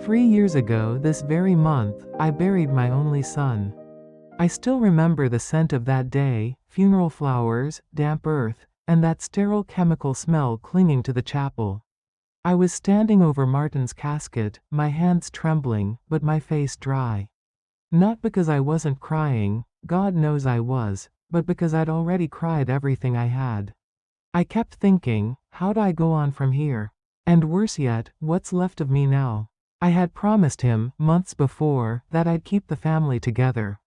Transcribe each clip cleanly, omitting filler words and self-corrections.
3 years ago this very month, I buried my only son. I still remember the scent of that day, funeral flowers, damp earth, and that sterile chemical smell clinging to the chapel. I was standing over Martin's casket, my hands trembling, but my face dry. Not because I wasn't crying, God knows I was, but because I'd already cried everything I had. I kept thinking, how'd I go on from here? And worse yet, what's left of me now? I had promised him, months before, that I'd keep the family together.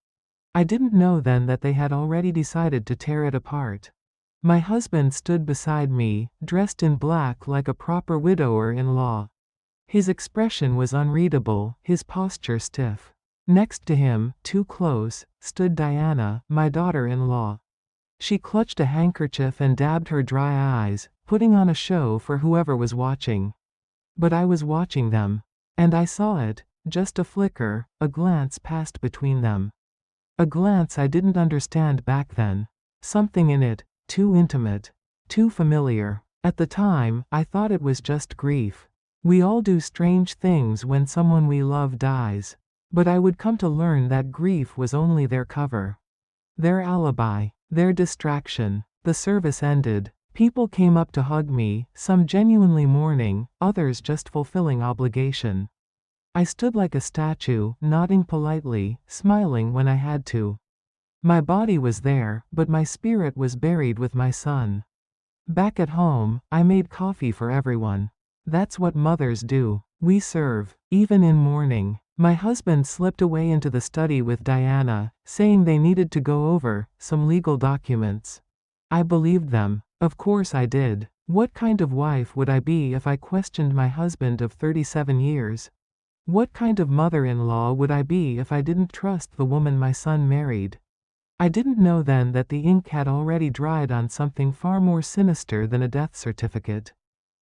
I didn't know then that they had already decided to tear it apart. My husband stood beside me, dressed in black like a proper widower-in-law. His expression was unreadable, his posture stiff. Next to him, too close, stood Diana, my daughter-in-law. She clutched a handkerchief and dabbed her dry eyes, putting on a show for whoever was watching. But I was watching them. And I saw it, just a flicker, a glance passed between them. A glance I didn't understand back then. Something in it, too intimate, too familiar. At the time, I thought it was just grief. We all do strange things when someone we love dies. But I would come to learn that grief was only their cover. Their alibi, their distraction. The service ended. People came up to hug me, some genuinely mourning, others just fulfilling obligation. I stood like a statue, nodding politely, smiling when I had to. My body was there, but my spirit was buried with my son. Back at home, I made coffee for everyone. That's what mothers do. We serve, even in mourning. My husband slipped away into the study with Diana, saying they needed to go over some legal documents. I believed them. Of course I did. What kind of wife would I be if I questioned my husband of 37 years? What kind of mother-in-law would I be if I didn't trust the woman my son married? I didn't know then that the ink had already dried on something far more sinister than a death certificate.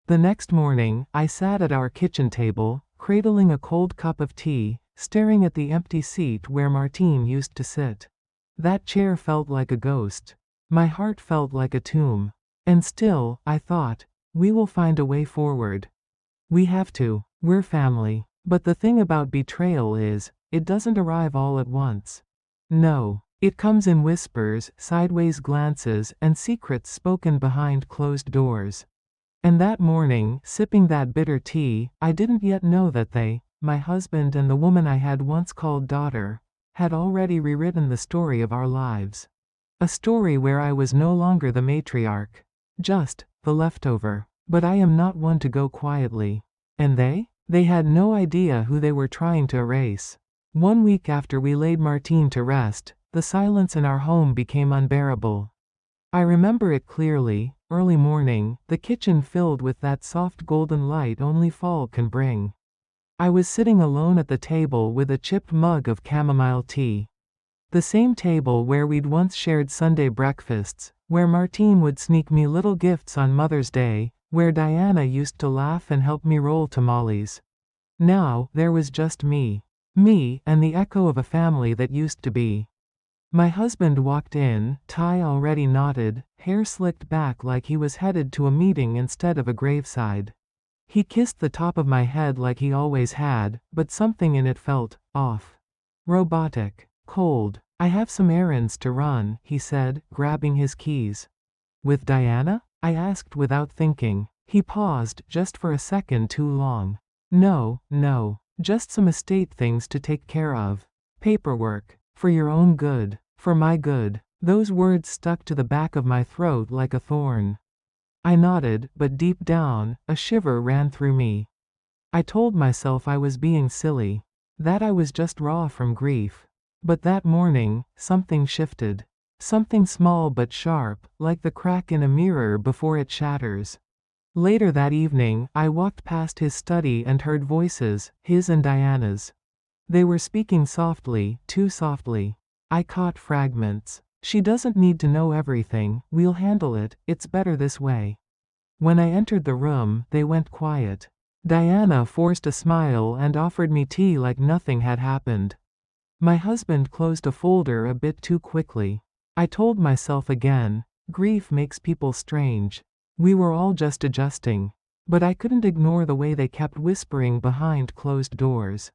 The next morning, I sat at our kitchen table, cradling a cold cup of tea, staring at the empty seat where Martine used to sit. That chair felt like a ghost. My heart felt like a tomb. And still, I thought, we will find a way forward. We have to. We're family. But the thing about betrayal is, it doesn't arrive all at once. No. It comes in whispers, sideways glances, and secrets spoken behind closed doors. And that morning, sipping that bitter tea, I didn't yet know that they, my husband and the woman I had once called daughter, had already rewritten the story of our lives. A story where I was no longer the matriarch. Just the leftover. But I am not one to go quietly. And they? They had no idea who they were trying to erase. 1 week after we laid Martine to rest, the silence in our home became unbearable. I remember it clearly, early morning, the kitchen filled with that soft golden light only fall can bring. I was sitting alone at the table with a chipped mug of chamomile tea. The same table where we'd once shared Sunday breakfasts, where Martine would sneak me little gifts on Mother's Day, where Diana used to laugh and help me roll tamales. Now, there was just me. Me, and the echo of a family that used to be. My husband walked in, tie already knotted, hair slicked back like he was headed to a meeting instead of a graveside. He kissed the top of my head like he always had, but something in it felt off. Robotic. Cold. I have some errands to run, he said, grabbing his keys. With Diana? I asked without thinking. He paused, just for a second too long. No, just some estate things to take care of. Paperwork. For your own good. For my good. Those words stuck to the back of my throat like a thorn. I nodded, but deep down, a shiver ran through me. I told myself I was being silly. That I was just raw from grief. But that morning, something shifted. Something small but sharp, like the crack in a mirror before it shatters. Later that evening, I walked past his study and heard voices, his and Diana's. They were speaking softly, too softly. I caught fragments. She doesn't need to know everything, we'll handle it, it's better this way. When I entered the room, they went quiet. Diana forced a smile and offered me tea like nothing had happened. My husband closed a folder a bit too quickly. I told myself again, grief makes people strange. We were all just adjusting. But I couldn't ignore the way they kept whispering behind closed doors.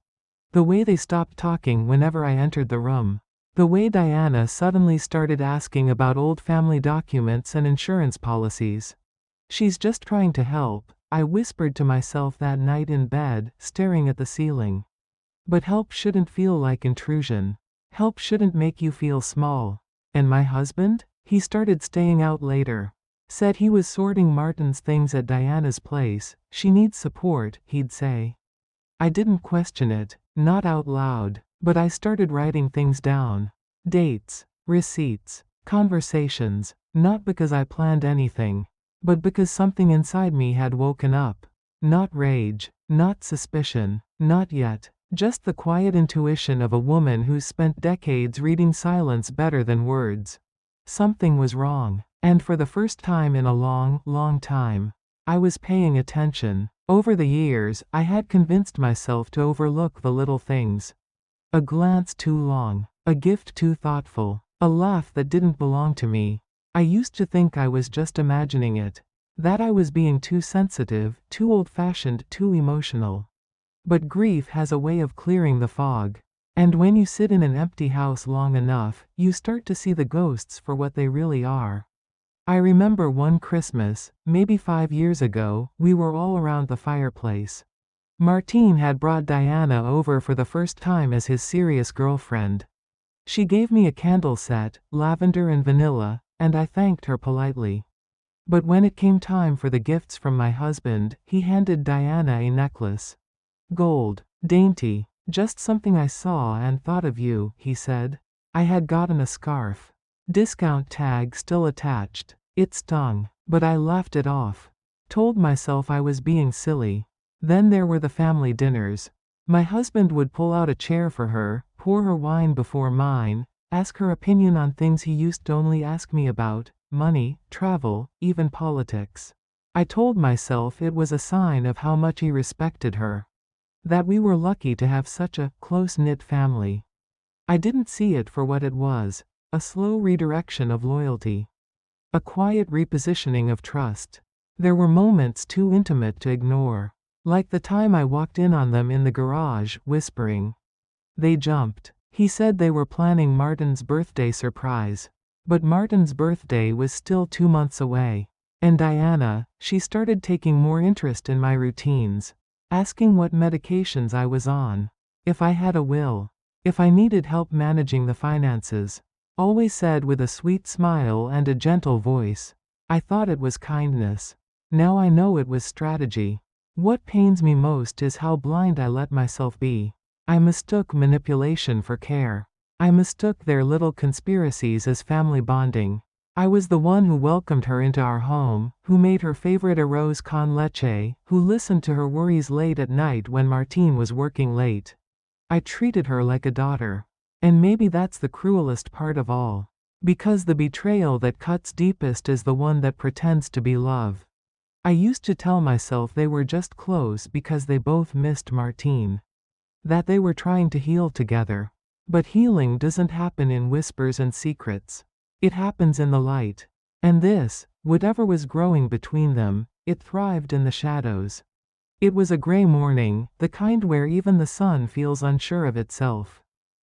The way they stopped talking whenever I entered the room. The way Diana suddenly started asking about old family documents and insurance policies. She's just trying to help, I whispered to myself that night in bed, staring at the ceiling. But help shouldn't feel like intrusion. Help shouldn't make you feel small. And my husband? He started staying out later. Said he was sorting Martin's things at Diana's place. She needs support, he'd say. I didn't question it, not out loud, but I started writing things down. Dates, receipts, conversations, not because I planned anything, but because something inside me had woken up. Not rage, not suspicion, not yet, just the quiet intuition of a woman who's spent decades reading silence better than words. Something was wrong, and for the first time in a long, long time, I was paying attention. Over the years, I had convinced myself to overlook the little things. A glance too long, a gift too thoughtful, a laugh that didn't belong to me. I used to think I was just imagining it, that I was being too sensitive, too old-fashioned, too emotional. But grief has a way of clearing the fog. And when you sit in an empty house long enough, you start to see the ghosts for what they really are. I remember one Christmas, maybe 5 years ago, we were all around the fireplace. Martine had brought Diana over for the first time as his serious girlfriend. She gave me a candle set, lavender and vanilla, and I thanked her politely. But when it came time for the gifts from my husband, he handed Diana a necklace. Gold, dainty, just something I saw and thought of you, he said. I had gotten a scarf. Discount tag still attached. It stung, but I laughed it off. Told myself I was being silly. Then there were the family dinners. My husband would pull out a chair for her, pour her wine before mine, ask her opinion on things he used to only ask me about, money, travel, even politics. I told myself it was a sign of how much he respected her. That we were lucky to have such a close-knit family. I didn't see it for what it was, a slow redirection of loyalty. A quiet repositioning of trust. There were moments too intimate to ignore. Like the time I walked in on them in the garage, whispering. They jumped. He said they were planning Martin's birthday surprise. But Martin's birthday was still 2 months away. And Diana, she started taking more interest in my routines. Asking what medications I was on. If I had a will. If I needed help managing the finances. Always said with a sweet smile and a gentle voice. I thought it was kindness. Now I know it was strategy. What pains me most is how blind I let myself be. I mistook manipulation for care. I mistook their little conspiracies as family bonding. I was the one who welcomed her into our home, who made her favorite arroz con leche, who listened to her worries late at night when Martine was working late. I treated her like a daughter. And maybe that's the cruelest part of all. Because the betrayal that cuts deepest is the one that pretends to be love. I used to tell myself they were just close because they both missed Martine. That they were trying to heal together. But healing doesn't happen in whispers and secrets. It happens in the light. And this, whatever was growing between them, it thrived in the shadows. It was a gray morning, the kind where even the sun feels unsure of itself.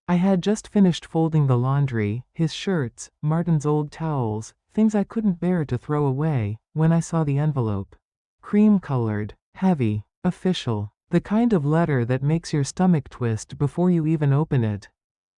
I had just finished folding the laundry, his shirts, Martin's old towels, things I couldn't bear to throw away, when I saw the envelope. Cream-colored, heavy, official, the kind of letter that makes your stomach twist before you even open it.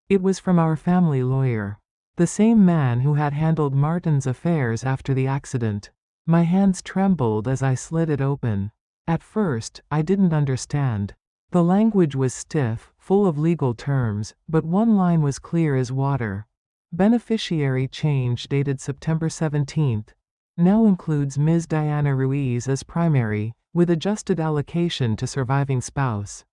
It was from our family lawyer. The same man who had handled Martin's affairs after the accident. My hands trembled as I slid it open. At first, I didn't understand. The language was stiff, full of legal terms, but one line was clear as water. Beneficiary change dated September 17th. Now includes Ms. Diana Ruiz as primary, with adjusted allocation to surviving spouse.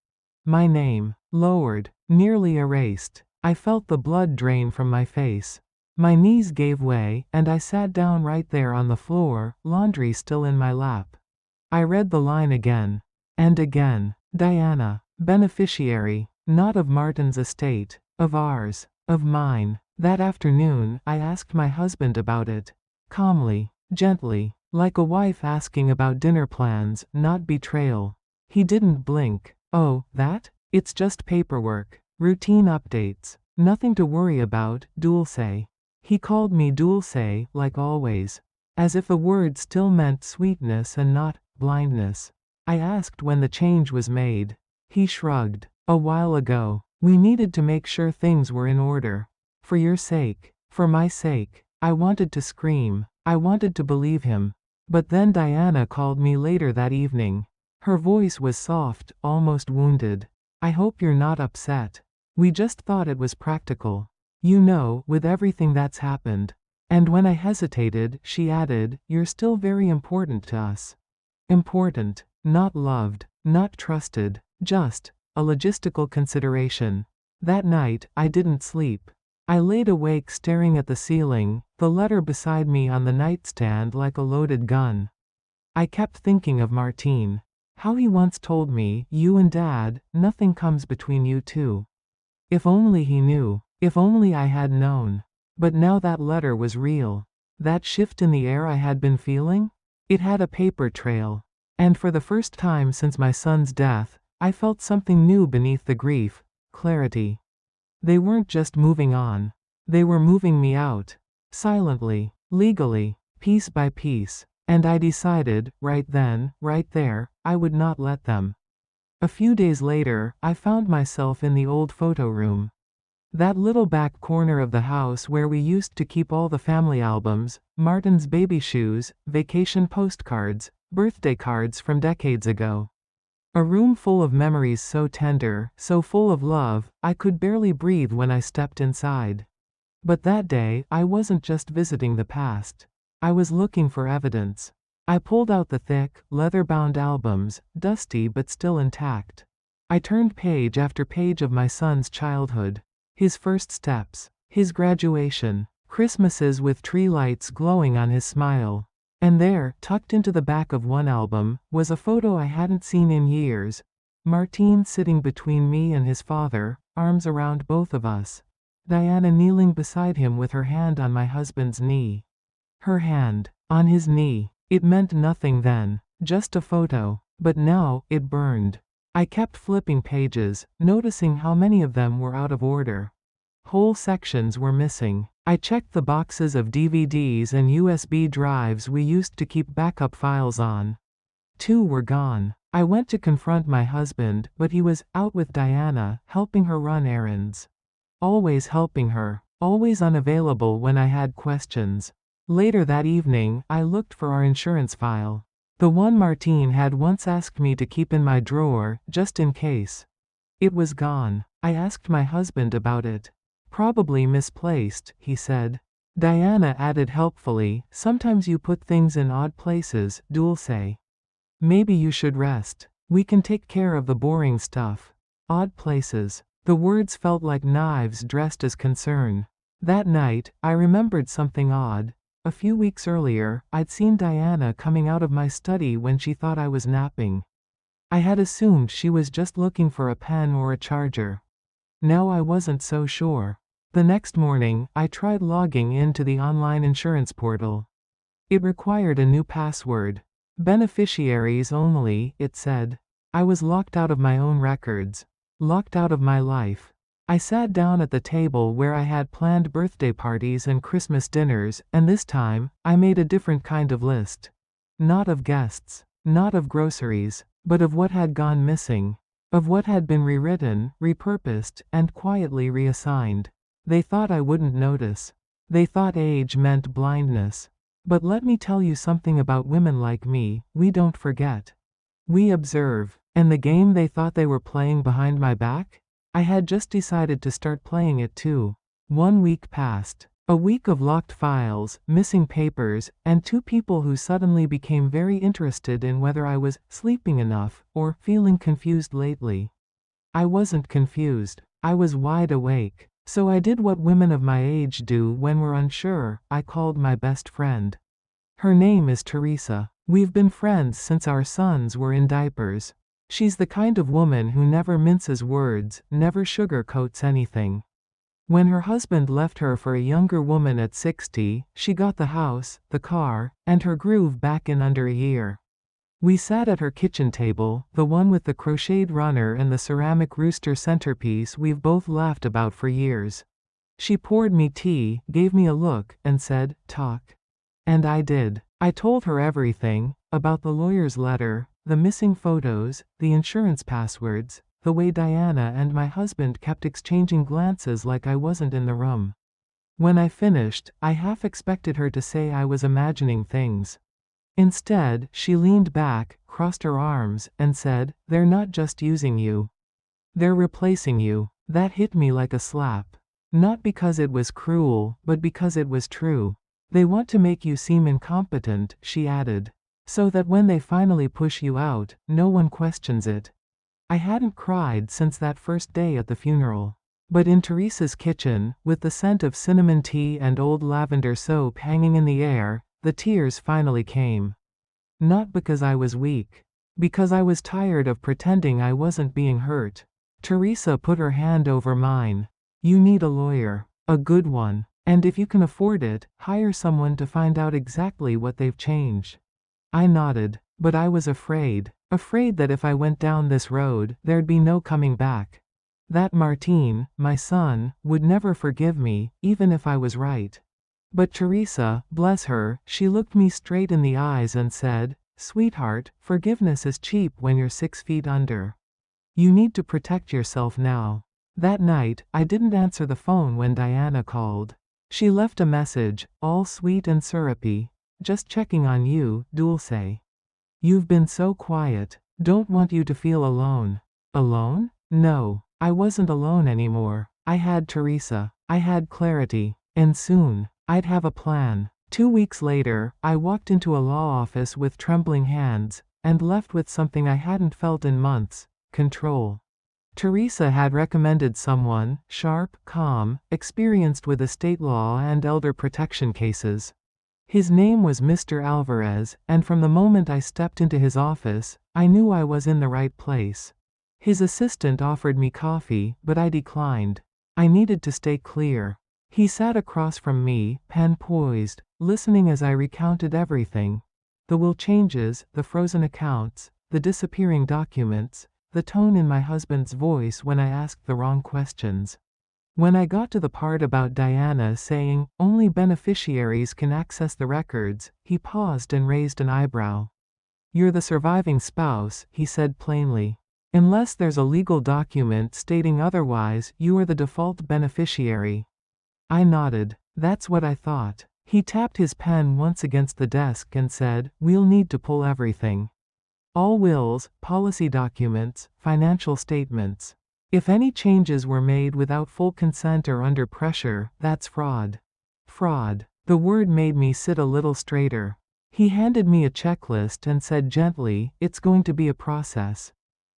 My name, lowered, nearly erased. I felt the blood drain from my face. My knees gave way, and I sat down right there on the floor, laundry still in my lap. I read the line again. And again. Diana, beneficiary, not of Martin's estate, of ours, of mine. That afternoon, I asked my husband about it. Calmly, gently. Like a wife asking about dinner plans, not betrayal. He didn't blink. Oh, that? It's just paperwork. Routine updates. Nothing to worry about, Dulce. He called me Dulce, like always. As if a word still meant sweetness and not blindness. I asked when the change was made. He shrugged. A while ago. We needed to make sure things were in order. For your sake. For my sake. I wanted to scream. I wanted to believe him. But then Diana called me later that evening. Her voice was soft, almost wounded. I hope you're not upset. We just thought it was practical. You know, with everything that's happened. And when I hesitated, she added, you're still very important to us. Important. Not loved. Not trusted. Just a logistical consideration. That night, I didn't sleep. I laid awake staring at the ceiling, the letter beside me on the nightstand like a loaded gun. I kept thinking of Martine. How he once told me, you and Dad, nothing comes between you two. If only he knew. If only I had known. But now that letter was real. That shift in the air I had been feeling? It had a paper trail. And for the first time since my son's death, I felt something new beneath the grief, clarity. They weren't just moving on. They were moving me out. Silently, legally, piece by piece. And I decided, right then, right there, I would not let them. A few days later, I found myself in the old photo room. That little back corner of the house where we used to keep all the family albums, Martin's baby shoes, vacation postcards, birthday cards from decades ago. A room full of memories so tender, so full of love, I could barely breathe when I stepped inside. But that day, I wasn't just visiting the past. I was looking for evidence. I pulled out the thick, leather-bound albums, dusty but still intact. I turned page after page of my son's childhood. His first steps. His graduation. Christmases with tree lights glowing on his smile. And there, tucked into the back of one album, was a photo I hadn't seen in years. Martine sitting between me and his father, arms around both of us. Diana kneeling beside him with her hand on my husband's knee. Her hand, on his knee. It meant nothing then, just a photo, but now, it burned. I kept flipping pages, noticing how many of them were out of order. Whole sections were missing. I checked the boxes of DVDs and USB drives we used to keep backup files on. 2 were gone. I went to confront my husband, but he was out with Diana, helping her run errands. Always helping her, always unavailable when I had questions. Later that evening, I looked for our insurance file. The one Martine had once asked me to keep in my drawer, just in case. It was gone. I asked my husband about it. Probably misplaced, he said. Diana added helpfully, sometimes you put things in odd places, Dulce. Maybe you should rest. We can take care of the boring stuff. Odd places. The words felt like knives dressed as concern. That night, I remembered something odd. A few weeks earlier, I'd seen Diana coming out of my study when she thought I was napping. I had assumed she was just looking for a pen or a charger. Now I wasn't so sure. The next morning, I tried logging into the online insurance portal. It required a new password. Beneficiaries only, it said. I was locked out of my own records. Locked out of my life. I sat down at the table where I had planned birthday parties and Christmas dinners, and this time, I made a different kind of list. Not of guests, not of groceries, but of what had gone missing. Of what had been rewritten, repurposed, and quietly reassigned. They thought I wouldn't notice. They thought age meant blindness. But let me tell you something about women like me, we don't forget. We observe. And the game they thought they were playing behind my back? I had just decided to start playing it too. 1 week passed. A week of locked files, missing papers, and 2 people who suddenly became very interested in whether I was sleeping enough or feeling confused lately. I wasn't confused. I was wide awake. So I did what women of my age do when we're unsure. I called my best friend. Her name is Teresa. We've been friends since our sons were in diapers. She's the kind of woman who never minces words, never sugarcoats anything. When her husband left her for a younger woman at 60, she got the house, the car, and her groove back in under a year. We sat at her kitchen table, the one with the crocheted runner and the ceramic rooster centerpiece we've both laughed about for years. She poured me tea, gave me a look, and said, "Talk." And I did. I told her everything, about the lawyer's letter, the missing photos, the insurance passwords, the way Diana and my husband kept exchanging glances like I wasn't in the room. When I finished, I half expected her to say I was imagining things. Instead, she leaned back, crossed her arms, and said, "They're not just using you. They're replacing you." That hit me like a slap. Not because it was cruel, but because it was true. "They want to make you seem incompetent," she added, "so that when they finally push you out, no one questions it." I hadn't cried since that first day at the funeral. But in Teresa's kitchen, with the scent of cinnamon tea and old lavender soap hanging in the air, the tears finally came. Not because I was weak. Because I was tired of pretending I wasn't being hurt. Teresa put her hand over mine. "You need a lawyer. A good one. And if you can afford it, hire someone to find out exactly what they've changed." I nodded. But I was afraid. Afraid that if I went down this road, there'd be no coming back. That Martin, my son, would never forgive me, even if I was right. But Teresa, bless her, she looked me straight in the eyes and said, "Sweetheart, forgiveness is cheap when you're 6 feet under. You need to protect yourself now." That night, I didn't answer the phone when Diana called. She left a message, all sweet and syrupy. "Just checking on you, Dulce. You've been so quiet. Don't want you to feel alone." Alone? No, I wasn't alone anymore. I had Teresa. I had clarity. And soon, I'd have a plan. 2 weeks later, I walked into a law office with trembling hands, and left with something I hadn't felt in months: control. Teresa had recommended someone, sharp, calm, experienced with estate law and elder protection cases. His name was Mr. Alvarez, and from the moment I stepped into his office, I knew I was in the right place. His assistant offered me coffee, but I declined. I needed to stay clear. He sat across from me, pen poised, listening as I recounted everything. The will changes, the frozen accounts, the disappearing documents, the tone in my husband's voice when I asked the wrong questions. When I got to the part about Diana saying, "Only beneficiaries can access the records," he paused and raised an eyebrow. "You're the surviving spouse," he said plainly. "Unless there's a legal document stating otherwise, you are the default beneficiary." I nodded. That's what I thought. He tapped his pen once against the desk and said, "We'll need to pull everything. All wills, policy documents, financial statements. If any changes were made without full consent or under pressure, that's fraud." Fraud. The word made me sit a little straighter. He handed me a checklist and said gently, "It's going to be a process.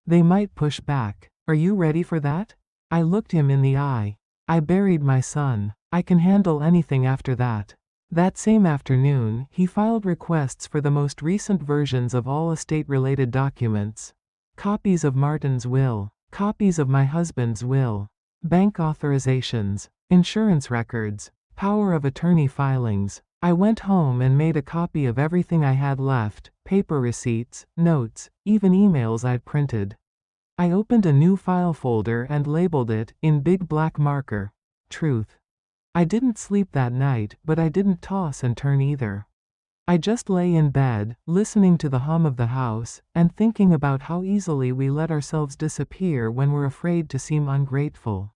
They might push back. Are you ready for that?" I looked him in the eye. "I buried my son. I can handle anything after that." That same afternoon, he filed requests for the most recent versions of all estate-related documents. Copies of Martin's will. Copies of my husband's will. Bank authorizations. Insurance records. Power of attorney filings. I went home and made a copy of everything I had left, paper receipts, notes, even emails I'd printed. I opened a new file folder and labeled it, in big black marker, "Truth." I didn't sleep that night, but I didn't toss and turn either. I just lay in bed, listening to the hum of the house, and thinking about how easily we let ourselves disappear when we're afraid to seem ungrateful.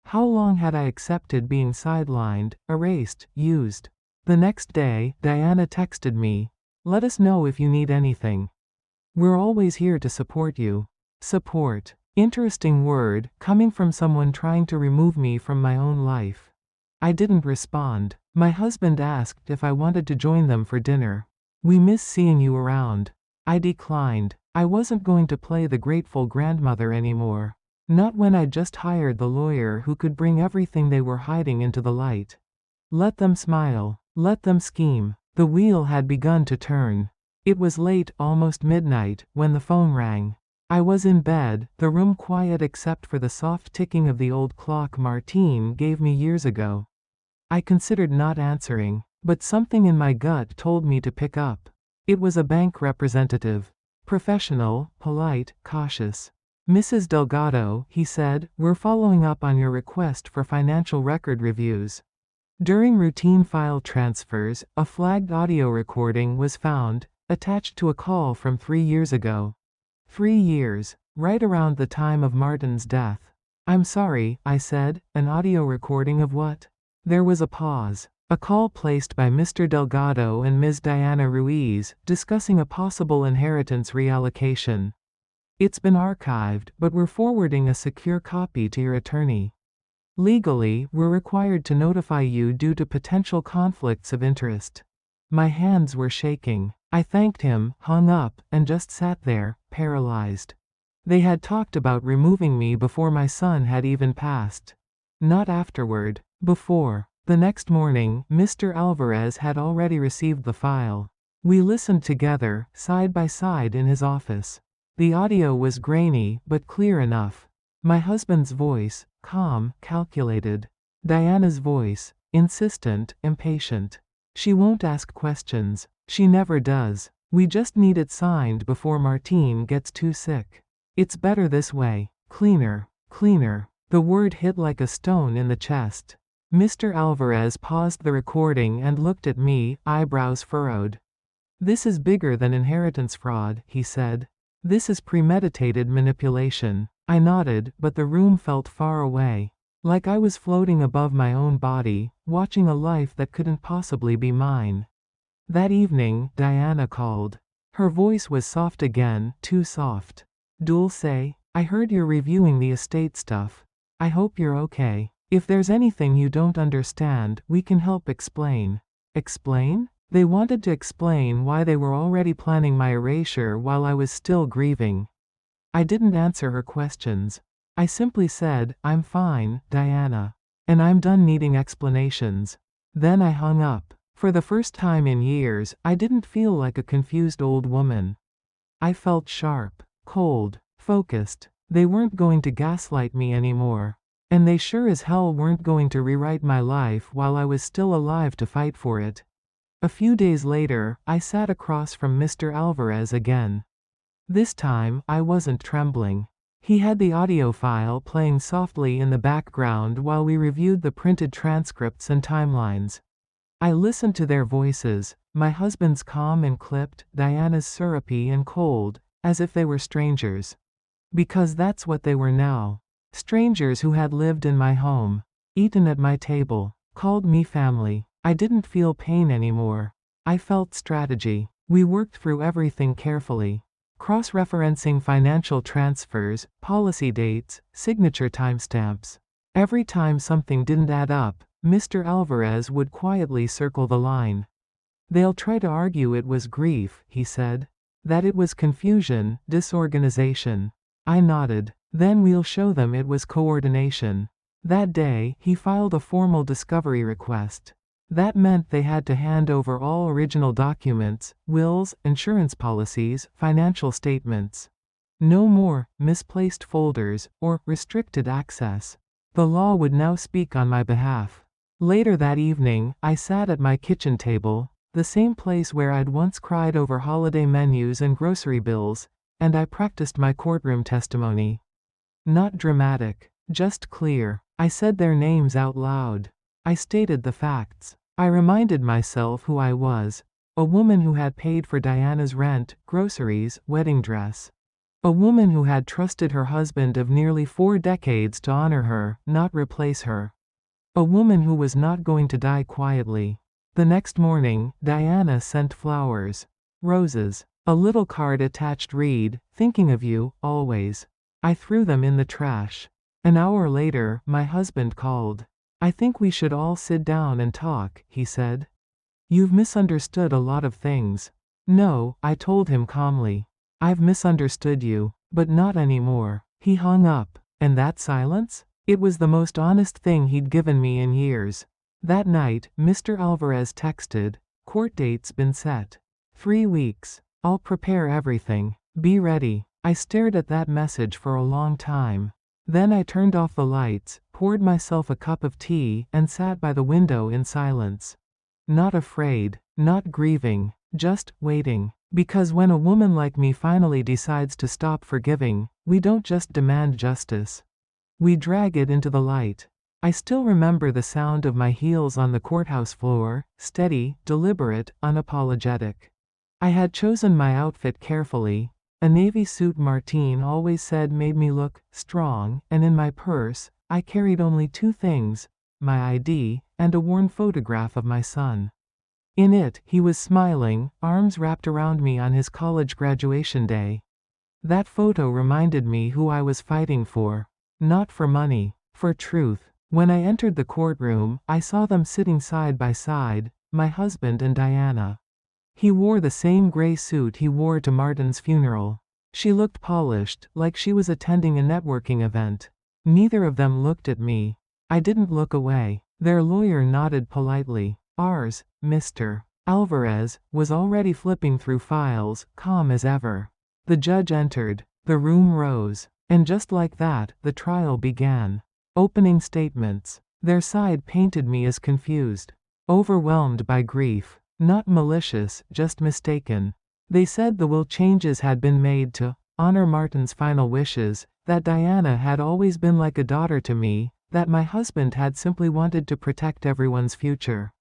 How long had I accepted being sidelined, erased, used? The next day, Diana texted me, "Let us know if you need anything. We're always here to support you." Support. Interesting word, coming from someone trying to remove me from my own life. I didn't respond. My husband asked if I wanted to join them for dinner. "We miss seeing you around." I declined. I wasn't going to play the grateful grandmother anymore. Not when I'd just hired the lawyer who could bring everything they were hiding into the light. Let them smile. Let them scheme. The wheel had begun to turn. It was late, almost midnight, when the phone rang. I was in bed, the room quiet except for the soft ticking of the old clock Martine gave me years ago. I considered not answering, but something in my gut told me to pick up. It was a bank representative. Professional, polite, cautious. "Mrs. Delgado," he said, "we're following up on your request for financial record reviews. During routine file transfers, a flagged audio recording was found, attached to a call from 3 years ago. 3 years, right around the time of Martin's death." "I'm sorry," I said, "an audio recording of what?" There was a pause. "A call placed by Mr. Delgado and Ms. Diana Ruiz, discussing a possible inheritance reallocation. It's been archived, but we're forwarding a secure copy to your attorney. Legally, we're required to notify you due to potential conflicts of interest." My hands were shaking. I thanked him, hung up, and just sat there, paralyzed. They had talked about removing me before my son had even passed. Not afterward. Before. The next morning, Mr. Alvarez had already received the file. We listened together, side by side in his office. The audio was grainy, but clear enough. My husband's voice, calm, calculated. Diana's voice, insistent, impatient. "She won't ask questions. She never does. We just need it signed before Martine gets too sick. It's better this way. Cleaner, cleaner." The word hit like a stone in the chest. Mr. Alvarez paused the recording and looked at me, eyebrows furrowed. "This is bigger than inheritance fraud," he said. "This is premeditated manipulation." I nodded, but the room felt far away. Like I was floating above my own body, watching a life that couldn't possibly be mine. That evening, Diana called. Her voice was soft again, too soft. "Dulce, I heard you're reviewing the estate stuff. I hope you're okay. If there's anything you don't understand, we can help explain." Explain? They wanted to explain why they were already planning my erasure while I was still grieving. I didn't answer her questions. I simply said, "I'm fine, Diana. And I'm done needing explanations." Then I hung up. For the first time in years, I didn't feel like a confused old woman. I felt sharp, cold, focused. They weren't going to gaslight me anymore. And they sure as hell weren't going to rewrite my life while I was still alive to fight for it. A few days later, I sat across from Mr. Alvarez again. This time, I wasn't trembling. He had the audio file playing softly in the background while we reviewed the printed transcripts and timelines. I listened to their voices, my husband's calm and clipped, Diana's syrupy and cold, as if they were strangers. Because that's what they were now. Strangers who had lived in my home, eaten at my table, called me family. I didn't feel pain anymore. I felt strategy. We worked through everything carefully. Cross-referencing financial transfers, policy dates, signature timestamps. Every time something didn't add up, Mr. Alvarez would quietly circle the line. "They'll try to argue it was grief," he said. "That it was confusion, disorganization." I nodded. "Then we'll show them it was coordination." That day, he filed a formal discovery request. That meant they had to hand over all original documents, wills, insurance policies, financial statements. No more misplaced folders or restricted access. The law would now speak on my behalf. Later that evening, I sat at my kitchen table, the same place where I'd once cried over holiday menus and grocery bills, and I practiced my courtroom testimony. Not dramatic, just clear. I said their names out loud. I stated the facts. I reminded myself who I was. A woman who had paid for Diana's rent, groceries, wedding dress. A woman who had trusted her husband of nearly 4 decades to honor her, not replace her. A woman who was not going to die quietly. The next morning, Diana sent flowers. Roses. A little card attached read, "Thinking of you, always." I threw them in the trash. An hour later, my husband called. "I think we should all sit down and talk," he said. "You've misunderstood a lot of things." "No," I told him calmly. "I've misunderstood you, but not anymore." He hung up. And that silence? It was the most honest thing he'd given me in years. That night, Mr. Alvarez texted, "Court date's been set. 3 weeks. I'll prepare everything. Be ready." I stared at that message for a long time. Then I turned off the lights, poured myself a cup of tea, and sat by the window in silence. Not afraid, not grieving, just waiting. Because when a woman like me finally decides to stop forgiving, we don't just demand justice. We drag it into the light. I still remember the sound of my heels on the courthouse floor, steady, deliberate, unapologetic. I had chosen my outfit carefully. A navy suit Martine always said made me look strong, and in my purse, I carried only two things, my ID, and a worn photograph of my son. In it, he was smiling, arms wrapped around me on his college graduation day. That photo reminded me who I was fighting for. Not for money, for truth. When I entered the courtroom, I saw them sitting side by side, my husband and Diana. He wore the same gray suit he wore to Martin's funeral. She looked polished, like she was attending a networking event. Neither of them looked at me. I didn't look away. Their lawyer nodded politely. Ours, Mr. Alvarez, was already flipping through files, calm as ever. The judge entered. The room rose. And just like that, the trial began. Opening statements. Their side painted me as confused. Overwhelmed by grief. Not malicious, just mistaken. They said the will changes had been made to honor Martin's final wishes, that Diana had always been like a daughter to me, that my husband had simply wanted to protect everyone's future.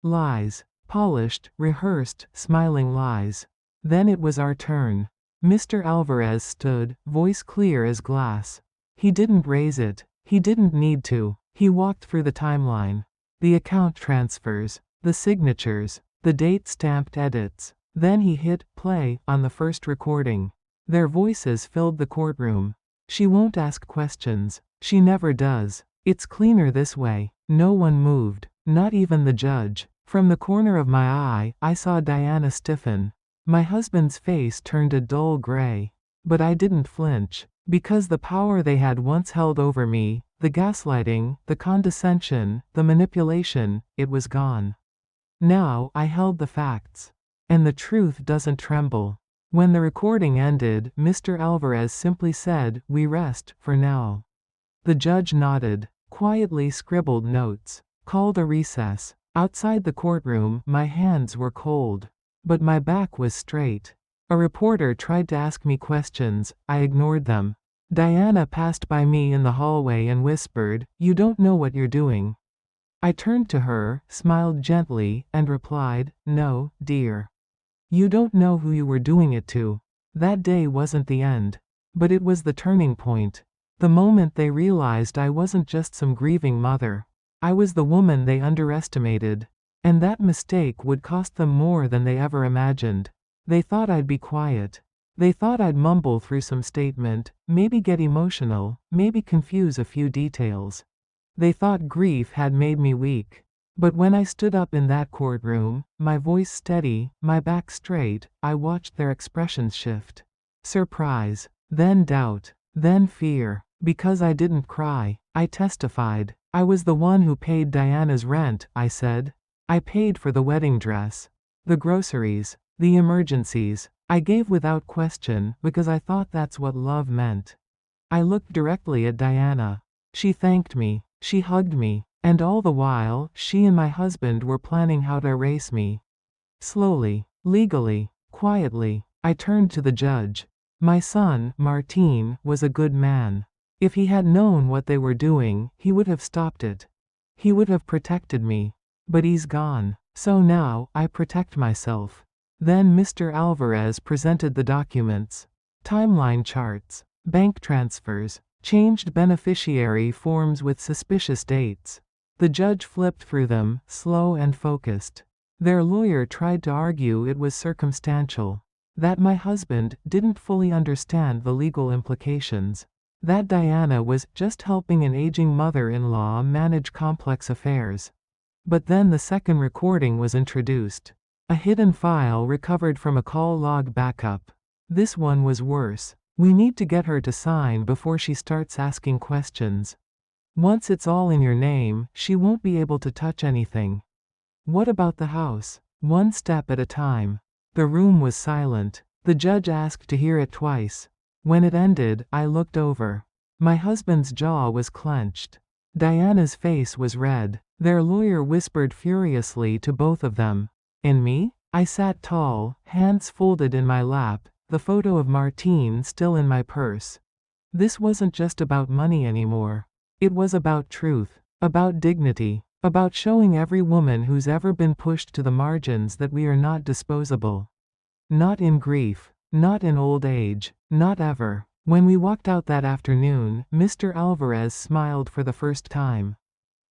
Lies. Polished, rehearsed, smiling lies. Then it was our turn. Mr. Alvarez stood, voice clear as glass. He didn't raise it. He didn't need to. He walked through the timeline. The account transfers. The signatures. The date-stamped edits. Then he hit play on the first recording. Their voices filled the courtroom. She won't ask questions. She never does. It's cleaner this way. No one moved. Not even the judge. From the corner of my eye, I saw Diana stiffen. My husband's face turned a dull gray. But I didn't flinch. Because the power they had once held over me, the gaslighting, the condescension, the manipulation, it was gone. Now I held the facts. And the truth doesn't tremble. When the recording ended, Mr. Alvarez simply said, "We rest, for now." The judge nodded, quietly scribbled notes, called a recess. Outside the courtroom, my hands were cold. But my back was straight. A reporter tried to ask me questions, I ignored them. Diana passed by me in the hallway and whispered, "You don't know what you're doing." I turned to her, smiled gently, and replied, "No, dear. You don't know who you were doing it to." That day wasn't the end. But it was the turning point. The moment they realized I wasn't just some grieving mother. I was the woman they underestimated. And that mistake would cost them more than they ever imagined. They thought I'd be quiet. They thought I'd mumble through some statement, maybe get emotional, maybe confuse a few details. They thought grief had made me weak. But when I stood up in that courtroom, my voice steady, my back straight, I watched their expressions shift. Surprise. Then doubt. Then fear. Because I didn't cry, I testified. I was the one who paid Diana's rent, I said. I paid for the wedding dress. The groceries. The emergencies. I gave without question, because I thought that's what love meant. I looked directly at Diana. She thanked me. She hugged me. And all the while, she and my husband were planning how to erase me. Slowly, legally, quietly, I turned to the judge. My son, Martin, was a good man. If he had known what they were doing, he would have stopped it. He would have protected me. But he's gone. So now, I protect myself. Then Mr. Alvarez presented the documents. Timeline charts. Bank transfers. Changed beneficiary forms with suspicious dates. The judge flipped through them, slow and focused. Their lawyer tried to argue it was circumstantial. That my husband didn't fully understand the legal implications. That Diana was just helping an aging mother-in-law manage complex affairs. But then the second recording was introduced. A hidden file recovered from a call log backup. This one was worse. We need to get her to sign before she starts asking questions. Once it's all in your name, she won't be able to touch anything. What about the house? One step at a time. The room was silent. The judge asked to hear it twice. When it ended, I looked over. My husband's jaw was clenched. Diana's face was red. Their lawyer whispered furiously to both of them. And me? I sat tall, hands folded in my lap, the photo of Martine still in my purse. This wasn't just about money anymore. It was about truth, about dignity, about showing every woman who's ever been pushed to the margins that we are not disposable. Not in grief, not in old age, not ever. When we walked out that afternoon, Mr. Alvarez smiled for the first time.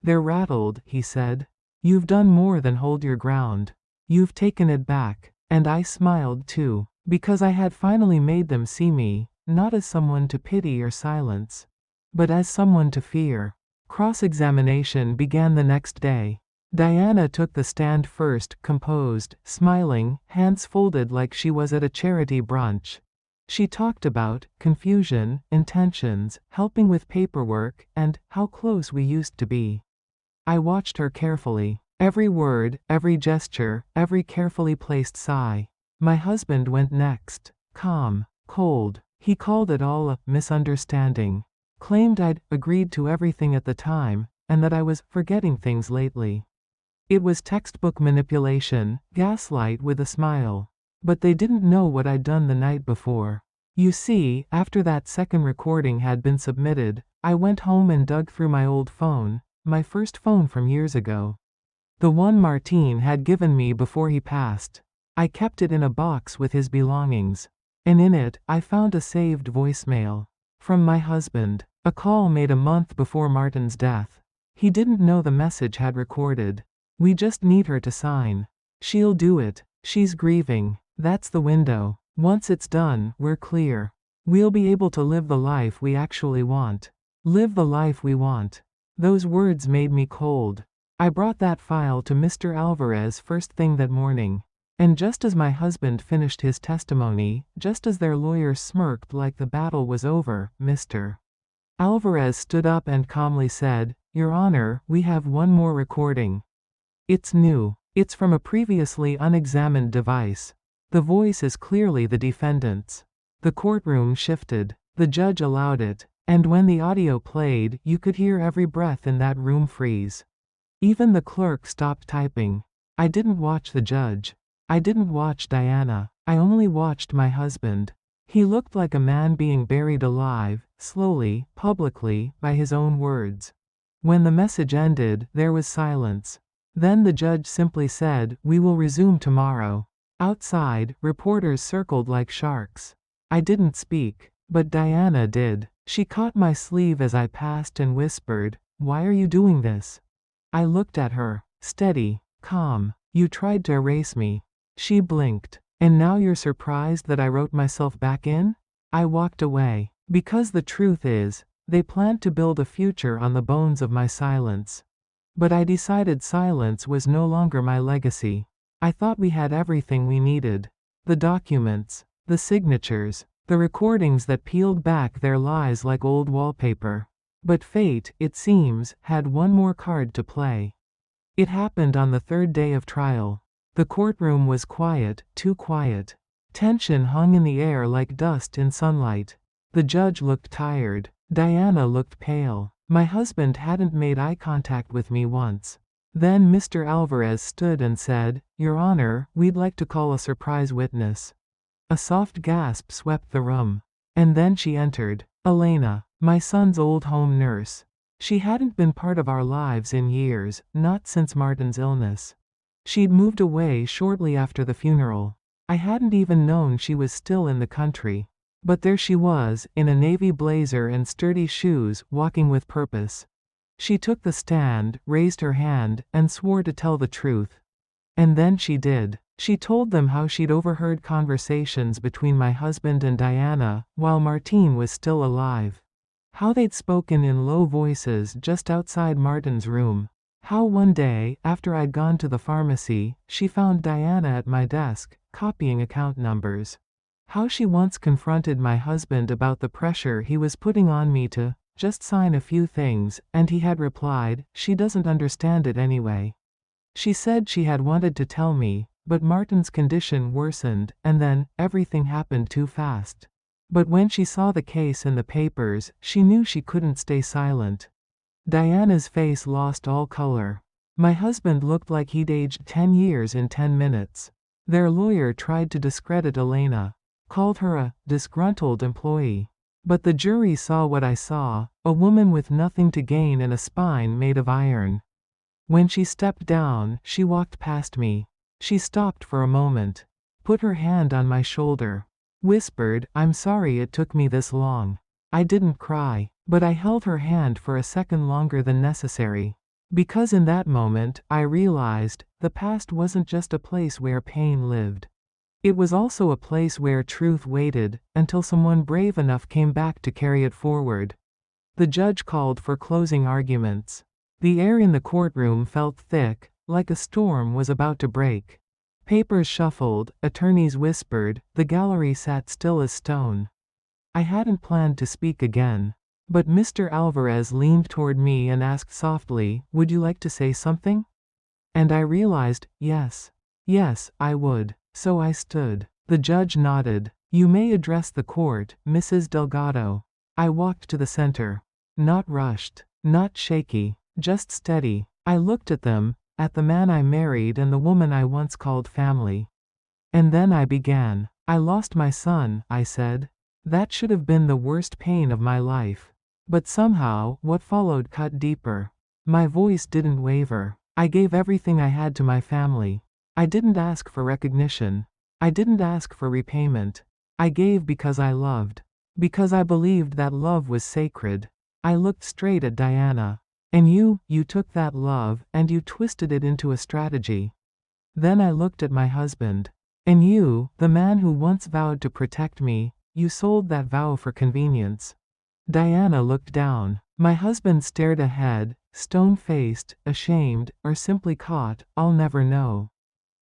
"They're rattled," he said. "You've done more than hold your ground. You've taken it back." And I smiled too, because I had finally made them see me, not as someone to pity or silence, but as someone to fear. Cross-examination began the next day. Diana took the stand first, composed, smiling, hands folded like she was at a charity brunch. She talked about confusion, intentions, helping with paperwork, and how close we used to be. I watched her carefully. Every word, every gesture, every carefully placed sigh. My husband went next. Calm, cold. He called it all a misunderstanding. Claimed I'd agreed to everything at the time, and that I was forgetting things lately. It was textbook manipulation, gaslight with a smile. But they didn't know what I'd done the night before. You see, after that second recording had been submitted, I went home and dug through my old phone, my first phone from years ago. The one Martine had given me before he passed. I kept it in a box with his belongings. And in it, I found a saved voicemail. From my husband. A call made a month before Martin's death. He didn't know the message had recorded. "We just need her to sign. She'll do it. She's grieving. That's the window. Once it's done, we're clear. We'll be able to live the life we actually want. Live the life we want." Those words made me cold. I brought that file to Mr. Alvarez first thing that morning. And just as my husband finished his testimony, just as their lawyer smirked like the battle was over, Mr. Alvarez stood up and calmly said, "Your Honor, we have one more recording. It's new. It's from a previously unexamined device. The voice is clearly the defendant's." The courtroom shifted. The judge allowed it. And when the audio played, you could hear every breath in that room freeze. Even the clerk stopped typing. I didn't watch the judge. I didn't watch Diana. I only watched my husband. He looked like a man being buried alive, slowly, publicly, by his own words. When the message ended, there was silence. Then the judge simply said, "We will resume tomorrow." Outside, reporters circled like sharks. I didn't speak, but Diana did. She caught my sleeve as I passed and whispered, "Why are you doing this?" I looked at her. Steady, calm. "You tried to erase me." She blinked. "And now you're surprised that I wrote myself back in?" I walked away. Because the truth is, they planned to build a future on the bones of my silence. But I decided silence was no longer my legacy. I thought we had everything we needed. The documents, the signatures, the recordings that peeled back their lies like old wallpaper. But fate, it seems, had one more card to play. It happened on the third day of trial. The courtroom was quiet, too quiet. Tension hung in the air like dust in sunlight. The judge looked tired. Diana looked pale. My husband hadn't made eye contact with me once. Then Mr. Alvarez stood and said, "Your Honor, we'd like to call a surprise witness." A soft gasp swept the room. And then she entered. Elena, my son's old home nurse. She hadn't been part of our lives in years, not since Martin's illness. She'd moved away shortly after the funeral. I hadn't even known she was still in the country. But there she was, in a navy blazer and sturdy shoes, walking with purpose. She took the stand, raised her hand, and swore to tell the truth. And then she did. She told them how she'd overheard conversations between my husband and Diana, while Martine was still alive. How they'd spoken in low voices just outside Martin's room. How one day, after I'd gone to the pharmacy, she found Diana at my desk, copying account numbers. How she once confronted my husband about the pressure he was putting on me to just sign a few things, and he had replied, "She doesn't understand it anyway." She said she had wanted to tell me, but Martin's condition worsened, and then, everything happened too fast. But when she saw the case in the papers, she knew she couldn't stay silent. Diana's face lost all color. My husband looked like he'd aged 10 years in 10 minutes. Their lawyer tried to discredit Elena, called her a disgruntled employee. But the jury saw what I saw, a woman with nothing to gain and a spine made of iron. When she stepped down, she walked past me. She stopped for a moment, put her hand on my shoulder, whispered, "I'm sorry it took me this long." I didn't cry, but I held her hand for a second longer than necessary. Because in that moment, I realized, the past wasn't just a place where pain lived. It was also a place where truth waited, until someone brave enough came back to carry it forward. The judge called for closing arguments. The air in the courtroom felt thick, like a storm was about to break. Papers shuffled, attorneys whispered, the gallery sat still as stone. I hadn't planned to speak again. But Mr. Alvarez leaned toward me and asked softly, "Would you like to say something?" And I realized, yes. Yes, I would. So I stood. The judge nodded. "You may address the court, Mrs. Delgado." I walked to the center. Not rushed. Not shaky. Just steady. I looked at them, at the man I married and the woman I once called family. And then I began. "I lost my son," I said. "That should have been the worst pain of my life." But somehow, what followed cut deeper. My voice didn't waver. I gave everything I had to my family. I didn't ask for recognition. I didn't ask for repayment. I gave because I loved. Because I believed that love was sacred. I looked straight at Diana. "And you took that love, and you twisted it into a strategy." Then I looked at my husband. "And you, the man who once vowed to protect me, you sold that vow for convenience." Diana looked down. My husband stared ahead, stone-faced, ashamed, or simply caught, I'll never know.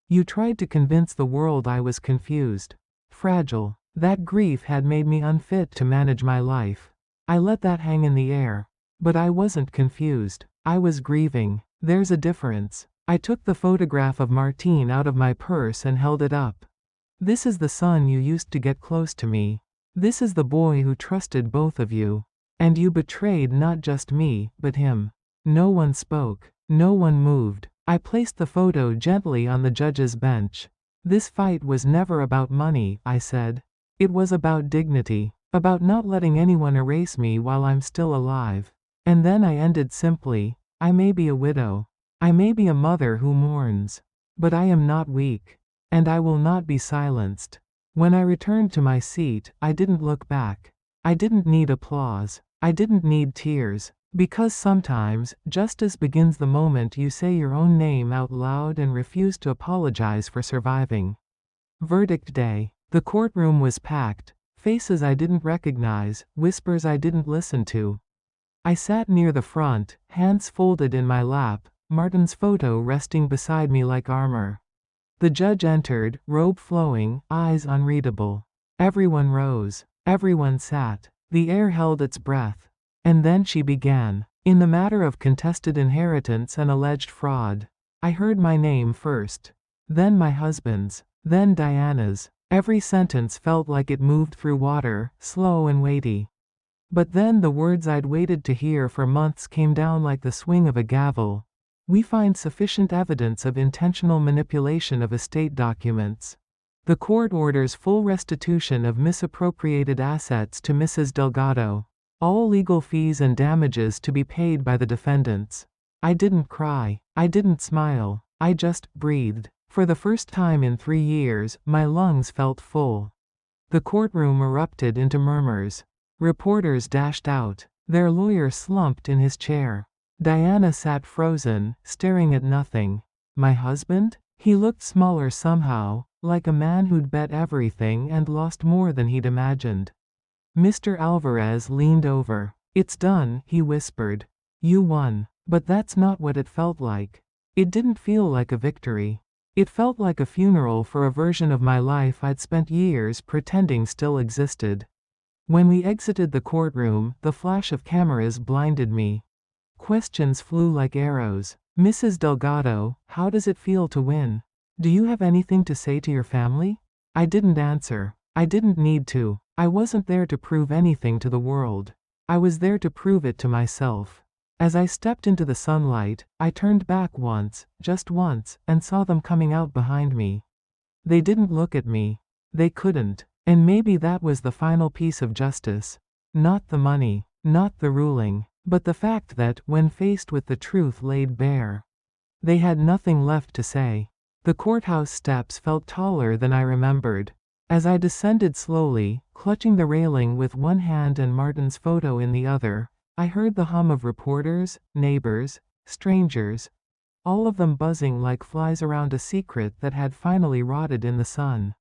"You tried to convince the world I was confused. Fragile. That grief had made me unfit to manage my life. I let that hang in the air. But I wasn't confused. I was grieving. There's a difference." I took the photograph of Martine out of my purse and held it up. "This is the son you used to get close to me. This is the boy who trusted both of you. And you betrayed not just me, but him." No one spoke. No one moved. I placed the photo gently on the judge's bench. "This fight was never about money," I said. "It was about dignity. About not letting anyone erase me while I'm still alive." And then I ended simply, "I may be a widow. I may be a mother who mourns. But I am not weak. And I will not be silenced." When I returned to my seat, I didn't look back. I didn't need applause. I didn't need tears. Because sometimes, justice begins the moment you say your own name out loud and refuse to apologize for surviving. Verdict day. The courtroom was packed. Faces I didn't recognize, whispers I didn't listen to. I sat near the front, hands folded in my lap, Martin's photo resting beside me like armor. The judge entered, robe flowing, eyes unreadable. Everyone rose. Everyone sat. The air held its breath. And then she began. "In the matter of contested inheritance and alleged fraud." I heard my name first. Then my husband's. Then Diana's. Every sentence felt like it moved through water, slow and weighty. But then the words I'd waited to hear for months came down like the swing of a gavel. "We find sufficient evidence of intentional manipulation of estate documents. The court orders full restitution of misappropriated assets to Mrs. Delgado. All legal fees and damages to be paid by the defendants." I didn't cry. I didn't smile. I just breathed. For the first time in 3 years, my lungs felt full. The courtroom erupted into murmurs. Reporters dashed out. Their lawyer slumped in his chair. Diana sat frozen, staring at nothing. My husband? He looked smaller somehow, like a man who'd bet everything and lost more than he'd imagined. Mr. Alvarez leaned over. "It's done," he whispered. "You won." But that's not what it felt like. It didn't feel like a victory. It felt like a funeral for a version of my life I'd spent years pretending still existed. When we exited the courtroom, the flash of cameras blinded me. Questions flew like arrows. "Mrs. Delgado, how does it feel to win? Do you have anything to say to your family?" I didn't answer. I didn't need to. I wasn't there to prove anything to the world. I was there to prove it to myself. As I stepped into the sunlight, I turned back once, just once, and saw them coming out behind me. They didn't look at me. They couldn't. And maybe that was the final piece of justice. Not the money, not the ruling, but the fact that, when faced with the truth laid bare, they had nothing left to say. The courthouse steps felt taller than I remembered. As I descended slowly, clutching the railing with one hand and Martin's photo in the other, I heard the hum of reporters, neighbors, strangers, all of them buzzing like flies around a secret that had finally rotted in the sun.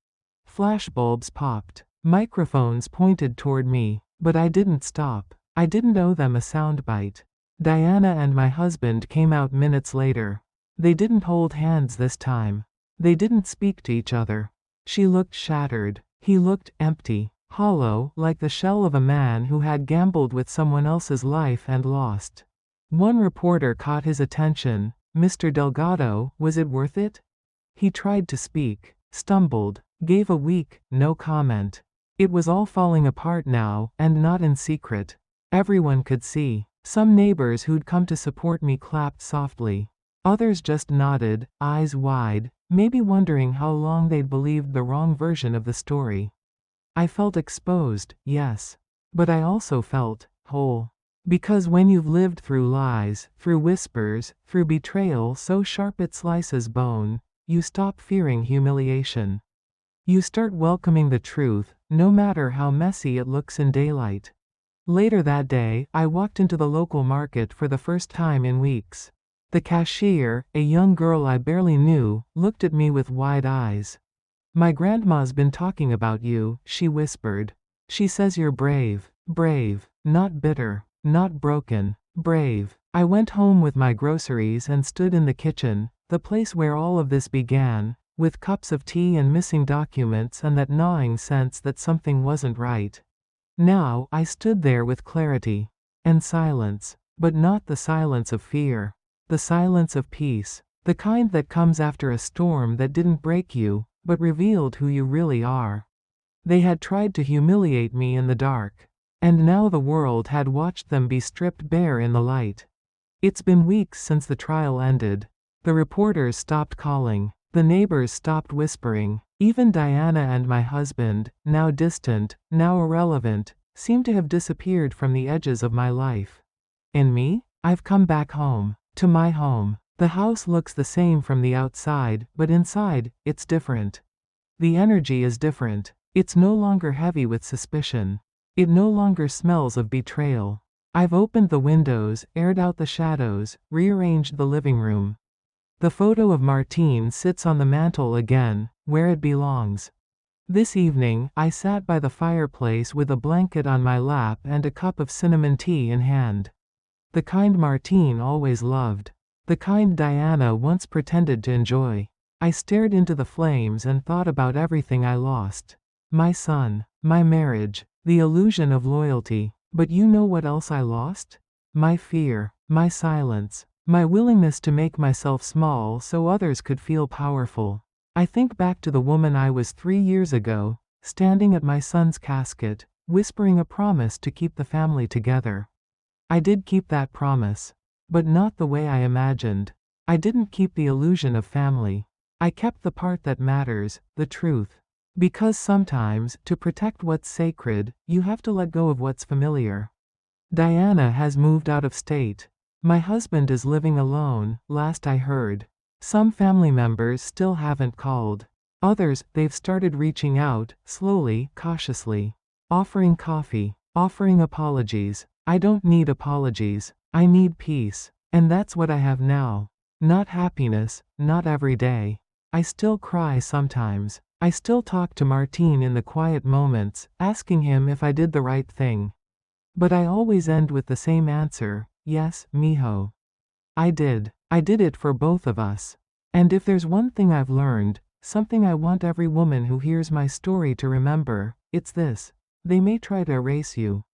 Flashbulbs popped. Microphones pointed toward me, but I didn't stop. I didn't owe them a soundbite. Diana and my husband came out minutes later. They didn't hold hands this time. They didn't speak to each other. She looked shattered. He looked empty, hollow, like the shell of a man who had gambled with someone else's life and lost. One reporter caught his attention. "Mr. Delgado, was it worth it?" He tried to speak, stumbled, gave a weak, no comment. It was all falling apart now, and not in secret. Everyone could see. Some neighbors who'd come to support me clapped softly. Others just nodded, eyes wide, maybe wondering how long they'd believed the wrong version of the story. I felt exposed, yes. But I also felt whole. Because when you've lived through lies, through whispers, through betrayal so sharp it slices bone, you stop fearing humiliation. You start welcoming the truth, no matter how messy it looks in daylight. Later that day, I walked into the local market for the first time in weeks. The cashier, a young girl I barely knew, looked at me with wide eyes. "My grandma's been talking about you," she whispered. "She says you're brave. Brave. Not bitter. Not broken. Brave." I went home with my groceries and stood in the kitchen, the place where all of this began, with cups of tea and missing documents and that gnawing sense that something wasn't right. Now, I stood there with clarity. And silence. But not the silence of fear. The silence of peace. The kind that comes after a storm that didn't break you, but revealed who you really are. They had tried to humiliate me in the dark. And now the world had watched them be stripped bare in the light. It's been weeks since the trial ended. The reporters stopped calling. The neighbors stopped whispering. Even Diana and my husband, now distant, now irrelevant, seemed to have disappeared from the edges of my life. And me? I've come back home. To my home. The house looks the same from the outside, but inside, it's different. The energy is different. It's no longer heavy with suspicion. It no longer smells of betrayal. I've opened the windows, aired out the shadows, rearranged the living room. The photo of Martine sits on the mantel again, where it belongs. This evening, I sat by the fireplace with a blanket on my lap and a cup of cinnamon tea in hand. The kind Martine always loved. The kind Diana once pretended to enjoy. I stared into the flames and thought about everything I lost. My son, my marriage, the illusion of loyalty. But you know what else I lost? My fear, my silence, my willingness to make myself small so others could feel powerful. I think back to the woman I was 3 years ago, standing at my son's casket, whispering a promise to keep the family together. I did keep that promise. But not the way I imagined. I didn't keep the illusion of family. I kept the part that matters, the truth. Because sometimes, to protect what's sacred, you have to let go of what's familiar. Diana has moved out of state. My husband is living alone, last I heard. Some family members still haven't called. Others, they've started reaching out, slowly, cautiously. Offering coffee, offering apologies. I don't need apologies. I need peace. And that's what I have now. Not happiness, not every day. I still cry sometimes. I still talk to Martine in the quiet moments, asking him if I did the right thing. But I always end with the same answer, yes, mijo. I did. I did it for both of us. And if there's one thing I've learned, something I want every woman who hears my story to remember, it's this. They may try to erase you.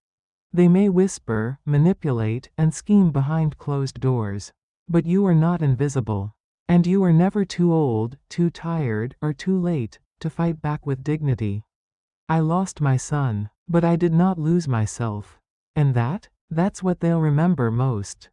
They may whisper, manipulate, and scheme behind closed doors. But you are not invisible. And you are never too old, too tired, or too late to fight back with dignity. I lost my son, but I did not lose myself. And that's what they'll remember most.